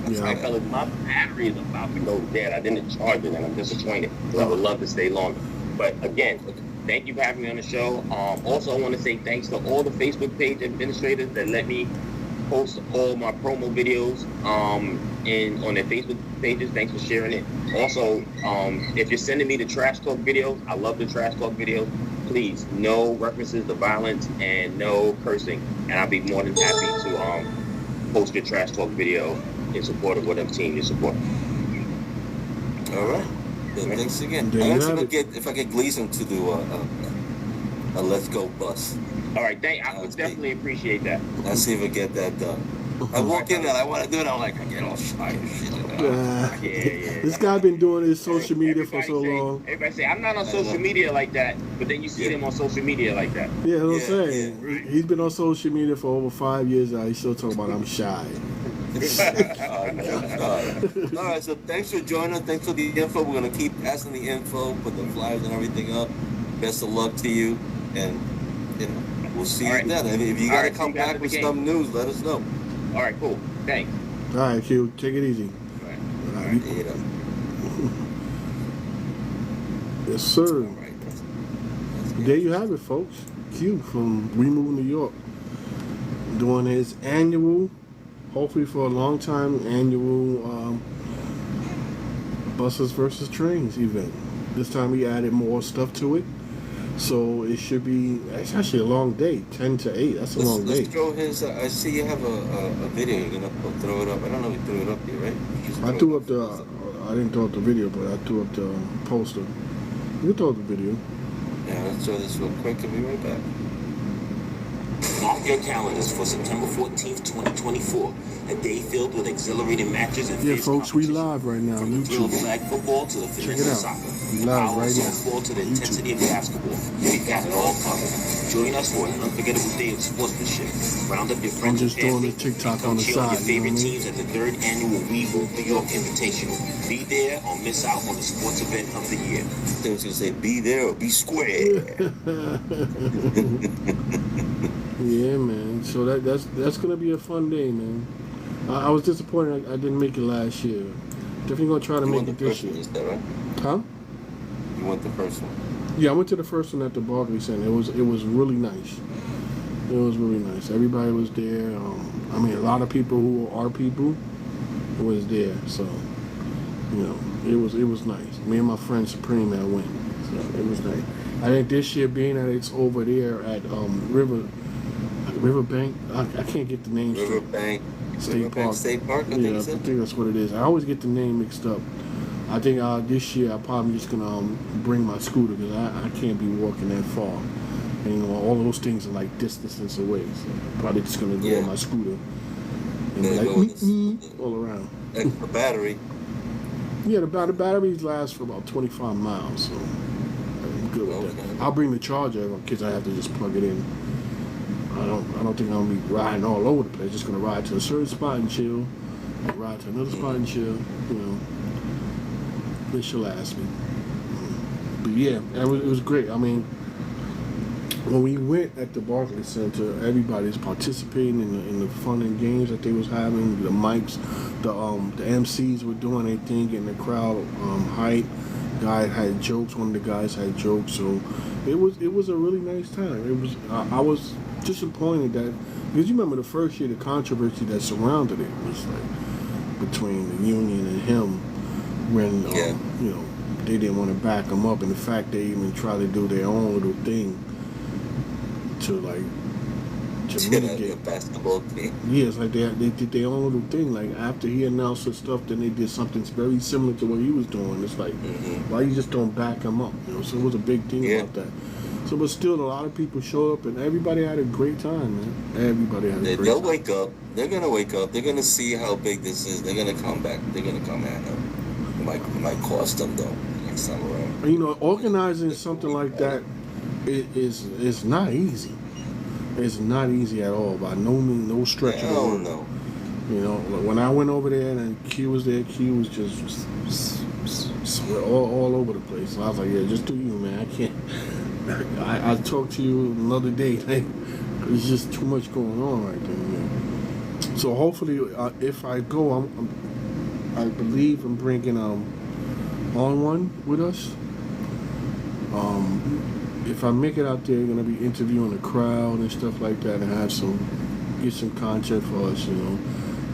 Because my battery is about to go dead. I didn't charge it, and I'm disappointed. So I would love to stay longer. But again, thank you for having me on the show. Also, I want to say thanks to all the Facebook page administrators that let me post all my promo videos on their Facebook pages. Thanks for sharing it. Also, if you're sending me the trash talk videos, I love the trash talk videos. Please, no references to violence and no cursing, and I'll be more than happy to post your trash talk video in support of whatever team you support. All right. Then thanks again. I'm gonna if I get Gleason to do a Let's Go bus. All right, I would definitely appreciate that. I'll see if I get that done. I walk in and I want to do it. I'm like, I get all shy and shit. This guy been doing his social media for so long. Everybody say, I'm not on social media like that, but then you see them on social media like that. Yeah, that's what I'm saying. He's been on social media for over 5 years now. He's still talking about I'm shy. All right, so thanks for joining us. Thanks for the info. We're going to keep passing the info, put the flyers and everything up. Best of luck to you, and we'll see you then. And if you got to come back with some news, let us know. All right, cool. Thanks. All right, Q. Take it easy. All right. Yes, sir. All right. There you have it, folks. Q from Remove New York doing his annual, hopefully for a long time, annual buses versus trains event. This time we added more stuff to it. So it should be, it's actually a long day, 10 to 8. That's a long day. Let's throw his, I see you have a video. You're going to throw it up. I don't know if you threw it up there, right? I threw up I didn't throw up the video, but I threw up the poster. You can throw up the video. Yeah, let's throw this real quick and be right back. Mark your calendars for September 14th, 2024. A day filled with exhilarating matches and yeah, folks, we live right now on From the thrill YouTube. of flag football to the Check fitness it of out. soccer. We live Power right of now. softball to the YouTube. intensity of basketball. We've got it all covered. Join us for an unforgettable day of sportsmanship. Round up your friends I'm just and family. doing the TikTok Come on the cheer on side, your favorite you know what I mean? teams at the 3rd annual We Move New York Invitational. Be there or miss out on the sports event of the year. They was going to say, be there or be square. Yeah, man. So that's gonna be a fun day, man. I was disappointed I didn't make it last year. Definitely gonna try to make it this year. Is that right? Huh? You want the first one? Yeah, I went to the first one at the Barclays Center. It was really nice. It was really nice. Everybody was there. I mean, a lot of people who are people was there. So, it was nice. Me and my friend Supreme had went. So it was nice. I think this year, being that it's over there at Riverbank, I can't get the name straight. Riverbank State Park. State Park, I Yeah, think I you said? think that's what it is. I always get the name mixed up. I think this year I'm probably just gonna bring my scooter because I can't be walking that far. And all those things are like distance away. So I'm probably just gonna go on my scooter and be like all around. Extra battery. Yeah, the batteries last for about 25 miles, so I'm good with that. I'll bring the charger because I have to just plug it in. I don't think I'm gonna be riding all over the place. Just gonna ride to a certain spot and chill, and ride to another spot and chill. This should last me. But yeah, it was great. I mean, when we went at the Barclays Center, everybody's participating in the fun and games that they was having. The mics, the MCs were doing their thing, getting the crowd hype. Guy had jokes. One of the guys had jokes. So it was a really nice time. It was. I was disappointed that, because you remember the first year, the controversy that surrounded it was like between the union and him, when you know, they didn't want to back him up, and the fact they even tried to do their own little thing to mitigate a basketball team. Yeah, it's like they did their own little thing. Like after he announced his stuff, then they did something very similar to what he was doing. It's like, why you just don't back him up? You know, so it was a big thing about that. So, but still, a lot of people showed up, and everybody had a great time, man. Everybody had a great time. They'll wake up. They're gonna wake up. They're gonna see how big this is. They're gonna come back. They're gonna come at them. It might cost them though next time around. You know, organizing something like that is not easy. It's not easy at all, by no means, no stretch of the word. No. You know, when I went over there and Q was there, Q was just all over the place. So I was like, yeah, just do you, man. I can't. I'll talk to you another day. Like, there's just too much going on right there. Man. So hopefully, if I go, I believe I'm bringing On One with us. If I make it out there, I'm gonna be interviewing the crowd and stuff like that, and get some content for us, you know.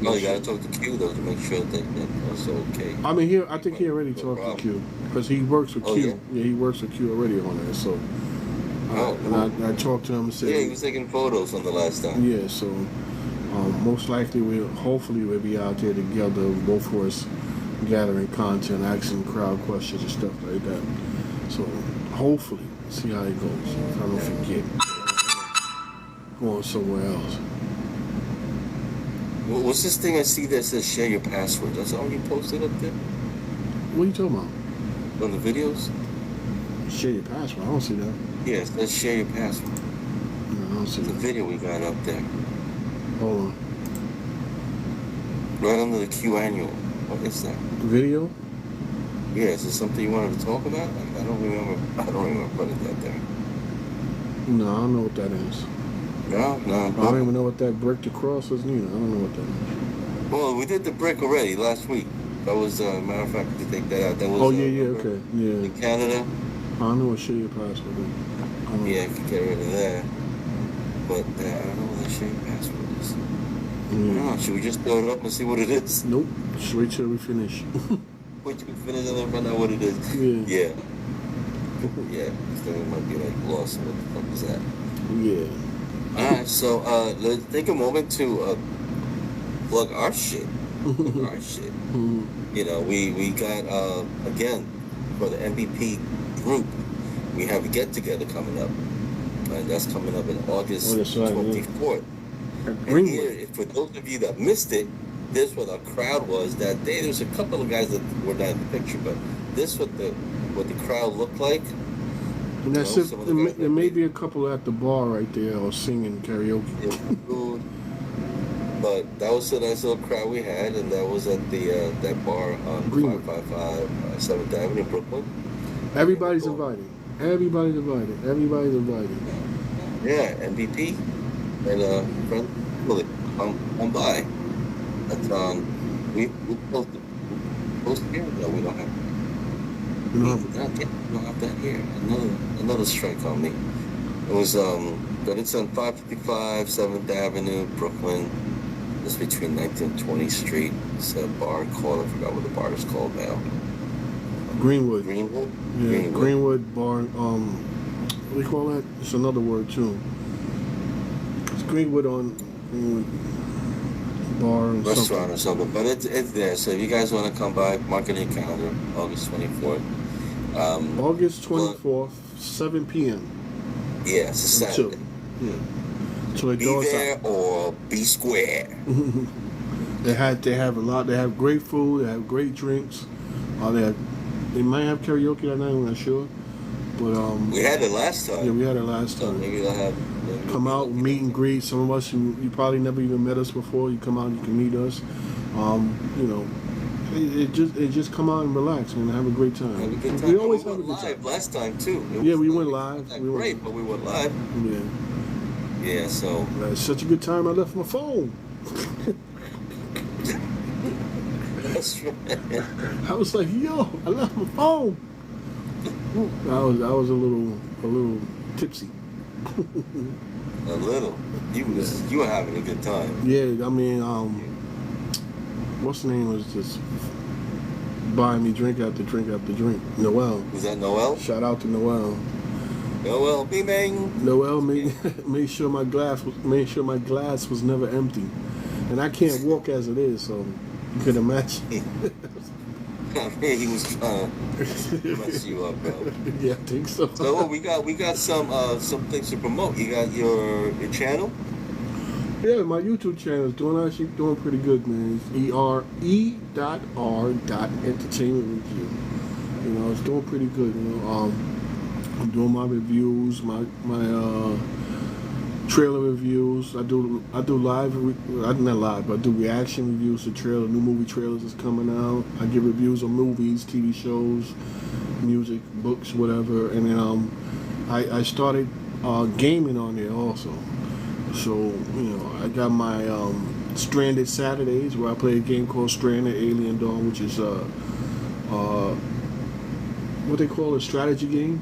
Oh, you gotta talk to Q though to make sure that that's okay. I mean, I think he already talked to Q, because he works with Q. Yeah, he works with Q already on there. So, and I talked to him and said, yeah, he was taking photos on the last time. Yeah, so most likely hopefully we'll be out there together, both of us gathering content, asking crowd questions and stuff like that. So hopefully, see how it goes. If I don't forget going somewhere else. What's this thing I see that says share your password? That's all you posted up there? What are you talking about? On the videos? Share your password? I don't see that. Yes, let's share your password. No, I don't see The that. video we got up there. Hold on. Right under the Q annual. What is that? Video? Yeah, is this something you wanted to talk about? I don't remember putting that there. No, I don't know what that is. No. I don't even know what that brick to cross is neither. I don't know what that is. Well, we did the brick already last week. That was, matter of fact, to take that out. That was, okay. Yeah. in Canada. I don't know what share your password is. Yeah, if you get rid of that. But I don't know what that share your password is. Yeah. Should we just throw it up and see what it is? Nope. Just wait till we finish. Wait till we finish and then find out what it is. Yeah. Yeah. So it might be like lost. What the fuck is that? Yeah. Alright, so let's take a moment to plug our shit. Our shit. You know, we got again for the MVP group, we have a get together coming up. And that's coming up in August 24th. And here, for those of you that missed it, this what our crowd was that day. There's a couple of guys that were not in the picture, but this what the crowd looked like. And that's it. There may be a couple at the bar right there or singing karaoke. Food. But that was a nice little crowd we had, and that was at the that bar on 555 7th Avenue, Brooklyn. Everybody's invited. Everybody's invited. Everybody's invited. Yeah, MVP and friend Willie, come by. That's we post here. No, we don't have. We don't have that here. Another strike on me. It was but it's on 555 7th Avenue, Brooklyn. It's between 19th and 20th Street. It's a bar called, I forgot what the bar is called now. Greenwood. Greenwood? Yeah, Greenwood bar. What do you call that? It's another word too. It's Greenwood on bar and restaurant or something. But it's there. So if you guys want to come by, mark it in your calendar, August 24th. August 24th, 7 p.m. Yeah, it's a Saturday. Yeah. So be there or be square. They have a lot. They have great food. They have great drinks. They might have karaoke that night. I'm not sure. But we had it last time. Yeah, we had it last time. So maybe they'll have. Come out, meet and greet. Some of us you probably never even met us before. You come out, you can meet us. You know, It just come out and relax and have a great time. Have a good time. We always we have a went good live time. last time too. Yeah, we went not live. that We went- great, but we went live. Yeah. Yeah, so It's such a good time. I left my phone. that's right. I was like, yo, I left my phone. I was a little tipsy. A little. You were having a good time. Yeah, I mean, what's the name was just buying me drink after drink after drink. Noel. Was that Noel? Shout out to Noel. Noel, bing. Noel made sure my glass was never empty, and I can't walk as it is, so you could imagine. He was trying to mess you up, bro. Yeah, I think so. So we got some things to promote. You got your channel. Yeah, my YouTube channel is doing pretty good, man. It's E.R. Review. You know, it's doing pretty good. You know, I'm doing my reviews, my trailer reviews. I do live. Not live, but I do reaction reviews to trailer. New movie trailers is coming out. I give reviews on movies, TV shows, music, books, whatever. And then I started gaming on there also. So, you know, I got my Stranded Saturdays where I play a game called Stranded Alien Dawn, which is what they call a strategy game,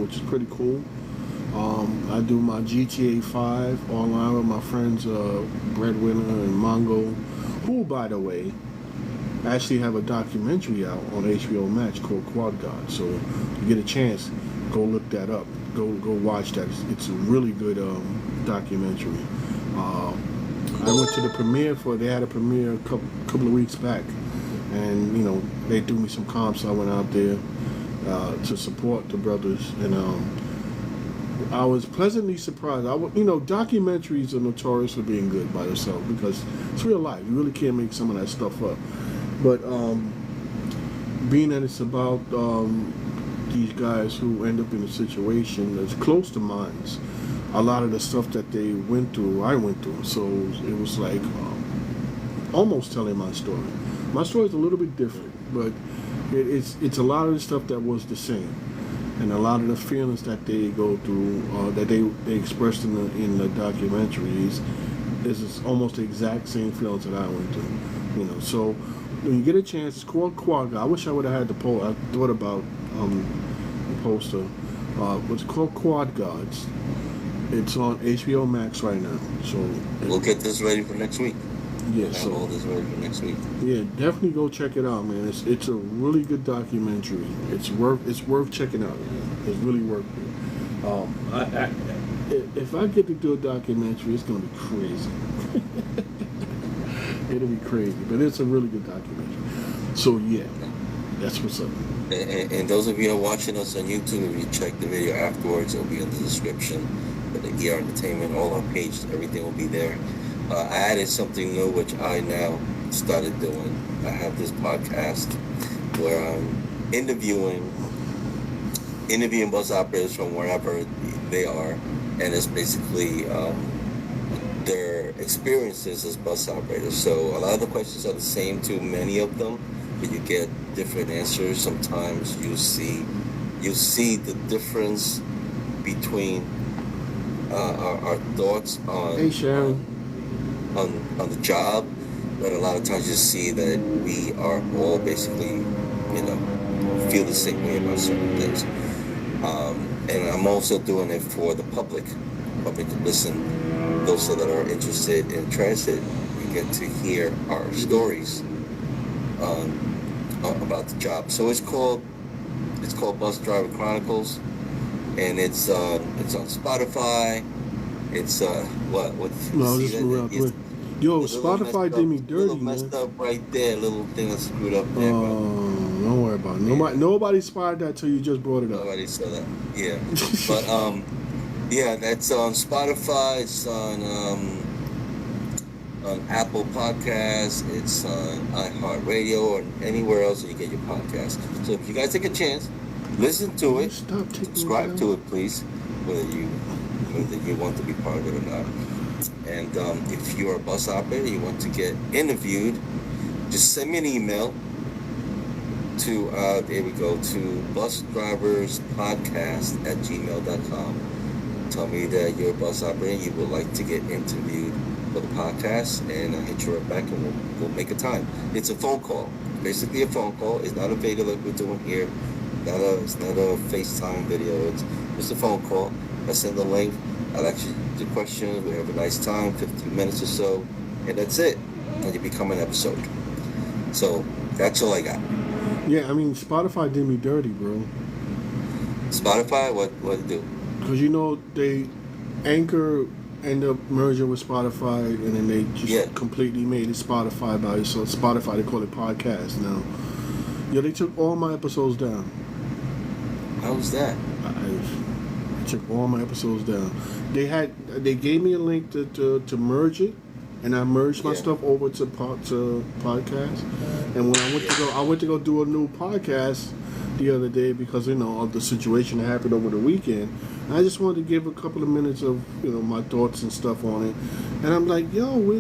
which is pretty cool. I do my GTA 5 online with my friends Breadwinner and Mongo, who, by the way, actually have a documentary out on HBO Max called Quad God. So if you get a chance, go look that up. Go watch that. It's a really good documentary. I went to the premiere they had a premiere a couple of weeks back, and you know they threw me some comps. So I went out there to support the brothers, and I was pleasantly surprised. Documentaries are notorious for being good by themselves because it's real life. You really can't make some of that stuff up. But being that it's about these guys who end up in a situation that's close to mine's, a lot of the stuff that they went through, I went through. So it was like almost telling my story. My story is a little bit different, but it's a lot of the stuff that was the same. And a lot of the feelings that they go through, that they expressed in the documentaries, is almost the exact same feelings that I went through. You know, so when you get a chance, it's called Quad God. I wish I would have had the poll. I thought about the poster. It's called Quad Gods. It's on HBO Max right now. So We'll get this ready for next week. yeah, Have so all this ready for next week. yeah, definitely go check it out, man. It's a really good documentary. It's worth checking out. It's really worth it. If I get to do a documentary, it's gonna be crazy. It'll be crazy, but it's a really good documentary. So yeah, that's what's up. And those of you who are watching us on YouTube, if you check the video afterwards, it'll be in the description. But the ER Entertainment, all our pages, everything will be there. I added something new, which I now started doing. I have this podcast where I'm interviewing bus operators from wherever they are, and it's basically their experiences as bus operators. So a lot of the questions are the same to many of them, but you get different answers. Sometimes you see the difference between our thoughts on Hey Sharon. on the job, but a lot of times you see that we are all basically, feel the same way about certain things. And I'm also doing it for the public to listen. Those that are interested in transit, you get to hear our stories about the job. So it's called Bus Driver Chronicles, and it's on Spotify. It's what? No, just real quick. Yo, Spotify did me dirty, little man. messed up right there. Little thing that's screwed up there, bro. Don't worry about it. Nobody spotted that till you just brought it up. Nobody saw that. Yeah, but yeah, that's on Spotify. It's on Apple Podcasts. It's on iHeartRadio or anywhere else that you get your podcast. So if you guys take a chance, listen to it. Subscribe to it, please, whether you want to be part of it or not. And if you're a bus operator, you want to get interviewed, just send me an email to there we go, to busdriverspodcast@gmail.com. Tell me that you're a bus operator and you would like to get interviewed for the podcast, and I'll hit you right back and we'll make a time. It's a phone call, basically a phone call. It's not a video like we're doing here. It's not a FaceTime video. It's just a phone call. I send the link. I'll ask you the questions. We have a nice time, 15 minutes or so, and that's it. And you become an episode. So that's all I got. Yeah, I mean, Spotify did me dirty, bro. Spotify, what it do? Because they Anchor ended up merging with Spotify, and then they just completely made it Spotify by it. So Spotify, they call it podcast now. Yeah, they took all my episodes down. How was that? I took all my episodes down. They gave me a link to merge it, and I merged my stuff over to podcast. And when I went to go do a new podcast the other day because of the situation that happened over the weekend. And I just wanted to give a couple of minutes of my thoughts and stuff on it. And I'm like, yo,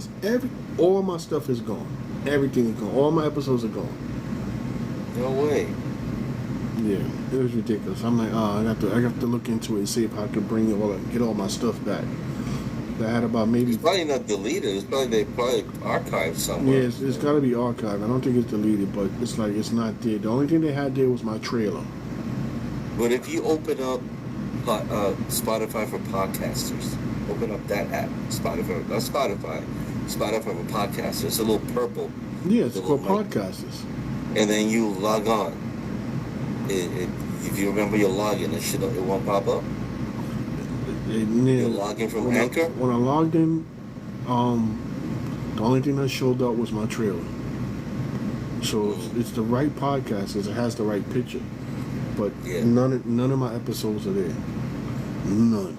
all my stuff is gone. Everything is gone. All my episodes are gone. No way. Yeah, it was ridiculous. I'm like, I got to look into it and see if I could get all my stuff back. I had about maybe. It's probably not deleted. It's probably archived somewhere. Yeah, it's got to be archived. I don't think it's deleted, but it's not there. The only thing they had there was my trailer. But if you open up Spotify for podcasters, open up that app, Spotify for podcasters. It's a little purple. Yeah, it's called Podcasters. And then you log on. If you remember your login, it won't pop up. You're logging from Anchor? When I logged in, the only thing that showed up was my trailer. So it's the right podcast because it has the right picture. But none of my episodes are there. None.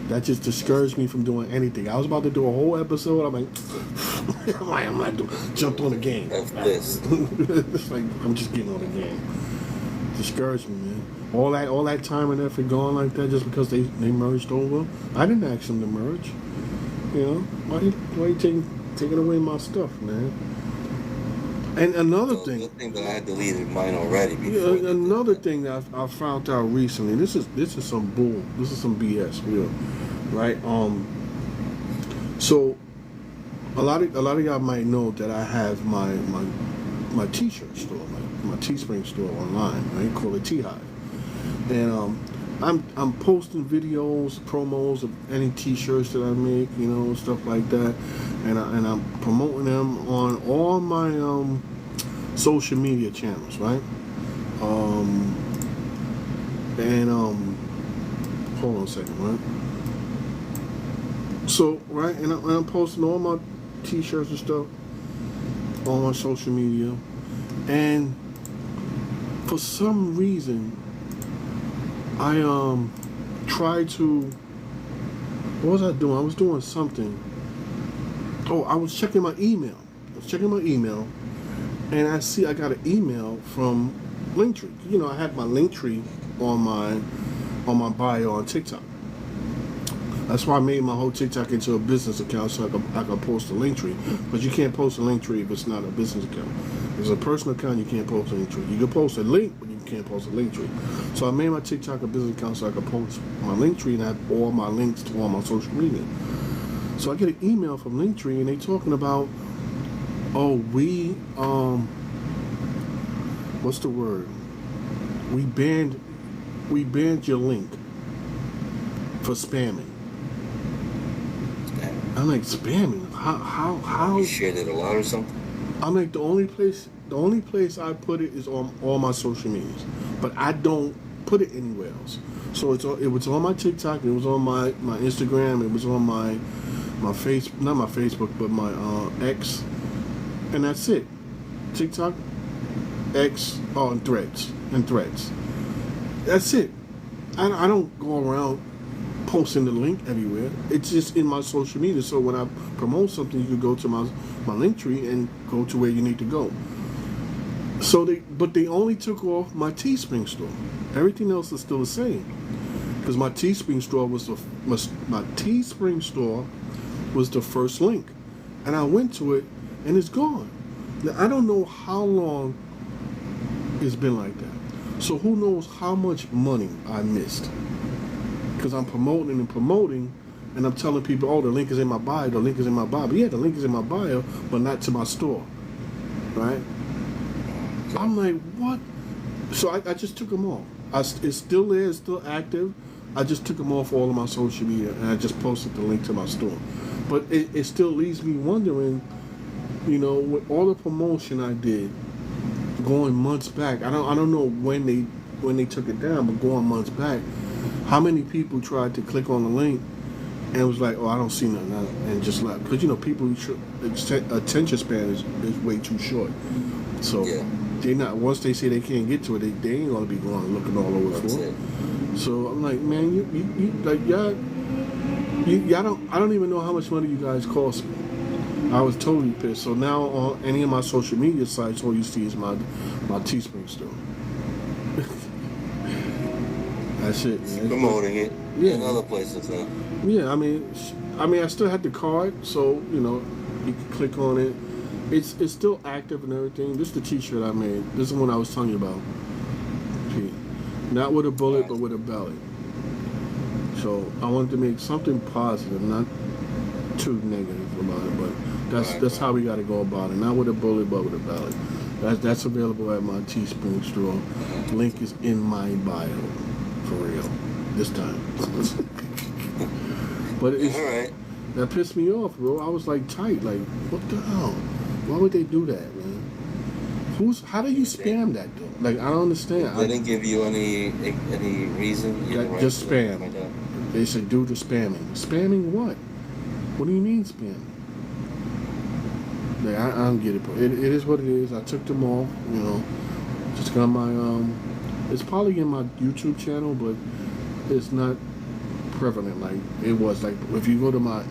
That just discouraged me from doing anything. I was about to do a whole episode. I'm like, I'm not jumped on the game. That's this. It's like I'm just getting on the game. Discouraged me, man. All that time and effort going like that just because they merged over. I didn't ask them to merge. Why you taking away my stuff, man? And another thing. Good thing that I had deleted mine already. Yeah, another thing that I found out recently. This is some bull. This is some BS, real, right? So a lot of y'all might know that I have my T-shirt store, my Teespring store online. Right, called it T-Hive. And I'm posting videos, promos of any T-shirts that I make, stuff like that, and I'm promoting them on all my social media channels, right? Hold on a second, right? So and I'm posting all my T-shirts and stuff on my social media, and for some reason, I tried to. What was I doing? I was doing something. Oh, I was checking my email. And I got an email from Linktree. I had my Linktree on my bio on TikTok. That's why I made my whole TikTok into a business account so I could post a Linktree. But you can't post a Linktree if it's not a business account. If it's a personal account, you can't post a Linktree. You can post a link, but you can't post a Linktree. So I made my TikTok a business account so I could post my Linktree and have all my links to all my social media. So I get an email from Linktree and they talking about, what's the word? We banned your link for spamming. I'm like, spamming? How? You shared it a lot or something? I'm like, the only place I put it is on all my social medias, but I don't put it anywhere else. So it was on my TikTok, it was on my Instagram, it was on my not my Facebook, but my X, and that's it. TikTok, X, and Threads. That's it. I don't go around posting the link everywhere. It's just in my social media. So when I promote something, you can go to my Linktree and go to where you need to go. So they only took off my Teespring store. Everything else is still the same. Because my Teespring store was the first link, and I went to it and it's gone. Now, I don't know how long it's been like that. So who knows how much money I missed? Because I'm promoting and promoting, and I'm telling people, oh, the link is in my bio, the link is in my bio. But yeah, the link is in my bio, but not to my store, right? I'm like, what? So I just took them off. It's still there, it's still active. I just took them off all of my social media, and I just posted the link to my store. But it still leaves me wondering, you know, with all the promotion I did, going months back, I don't know when they took it down, but going months back, how many people tried to click on the link and it was like, oh, I don't see nothing, and just left. Because, you know, people's attention span is way too short. So Yeah. they not, once they say they can't get to it, they ain't gonna be going looking all over That's for it. it. So I'm like, man, you like y'all I don't even know how much money you guys cost me. I was totally pissed. So now on any of my social media sites, all you see is my Teespring store. That's it, man. Promoting it Yeah. in other places now. Yeah, I mean, I still had the card, so you know, you can click on it. It's still active and everything. This is the T-shirt I made. This is the one I was telling you about. See, not with a bullet, but with a belly. So I wanted to make something positive, not too negative about it. But that's how we got to go about it. Not with a bullet, but with a belly. That's available at my Teespring store. Link is in my bio, for real. This time. But it's, All right. that pissed me off, bro. I was like tight, like what the hell? Why would they do that, man? How do you spam that though? Like I don't understand. They didn't give you any reason. You didn't Just write spam. it down? They said do the spamming. Spamming what? What do you mean spamming? Like, I don't get it, bro. It is what it is. I took them off, you know. Just got my it's probably in my YouTube channel, but it's not prevalent like it was. Like if you go to my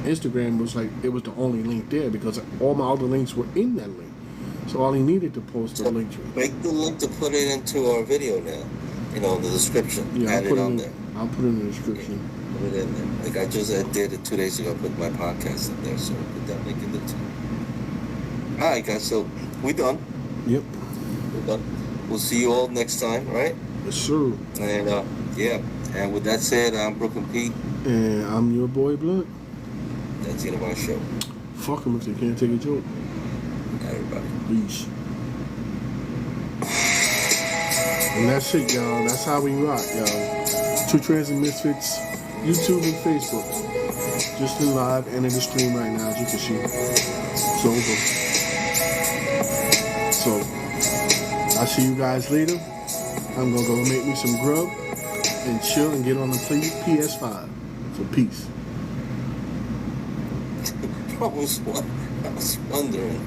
Instagram, it was the only link there because all my other links were in that link. So all he needed to post the link tree. Make the link to put it into our video now. You know, the description. Yeah, Add it on there. I'll put it in the description. Put it in there. Like I did it 2 days ago. Put my podcast in there, so put that link in there too. All right, guys. So we done. Yep. We're done. We'll see you all next time, right? Yes, sir. And yeah. And with that said, I'm Brooklyn Pete. And I'm your boy Blunt. That's the end of our show. Fuck them if they can't take a joke. Everybody. Peace. And that's it, y'all. That's how we rock, y'all. Two Transit Misfits, YouTube and Facebook. Just in live and in the stream right now, as you can see. It's over. So, I'll see you guys later. I'm gonna go make me some grub and chill and get on the PS5. So peace. I was wondering.